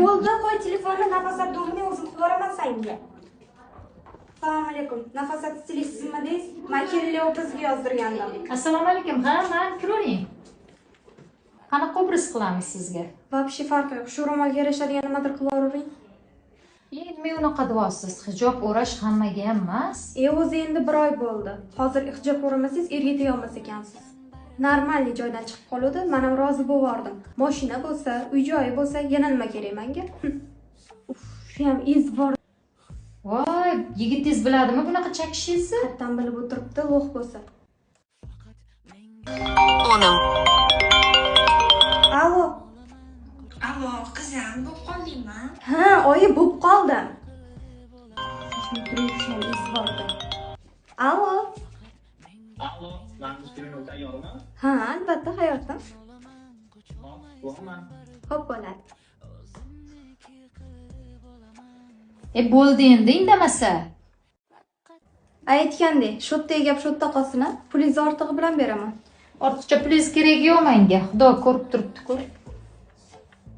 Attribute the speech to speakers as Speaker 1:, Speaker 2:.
Speaker 1: bo'ldi, qo'y telefonni, Nafosat do'mini o'zim qilib boraman senga. Assalomu alaykum. Nafosat stilistizmidingiz? Men Kirillov bizga yozdirgandim.
Speaker 2: Assalomu alaykum. Ha, men Kiruning. Qanaqa obraz qilamiz sizga?
Speaker 1: Вообще farqi yo'q. Shu ro'molga yarashadigan nimadir qilib yuboring.
Speaker 2: Nima unaqa deyapsiz? Hijob o'rash hammaga ham emas.
Speaker 1: O'zi endi 1 oy bo'ldi. Hozir hijob o'ramasangiz erga tega olmas ekansiz. Normal joydan chiqib qoluvdi, men ham rozi bo'ldim. Mashina bo'lsa, uy-joyi bo'lsa, yana nima kerak menga? Uf, shu ham iz bor.
Speaker 2: Voy, yigitingiz biladimi bunaqa chakishingizni?
Speaker 1: Qayerdan bilib o'tiribdi, lo'q bo'lsa.
Speaker 3: Onam.
Speaker 1: Alo.
Speaker 4: Alo, qizim, bo'lib qoldingmi?
Speaker 1: Ha, oyi bo'lib qoldim. Shunday iz bordi. Alo.
Speaker 5: Alo, Nargiz Kirinov tayyormi?
Speaker 1: Ha, albatta hayotim.
Speaker 5: Bo'laman.
Speaker 1: Xo'p bo'ladi.
Speaker 2: Bo'ldi endi indamasa.
Speaker 1: Aytgandek, shotdagi gap shotda qolsin, pulingizni ortig'i bilan beraman.
Speaker 2: Ortiqcha pulingiz kerak yo'q menga. Xudo ko'rib turibdi-ku.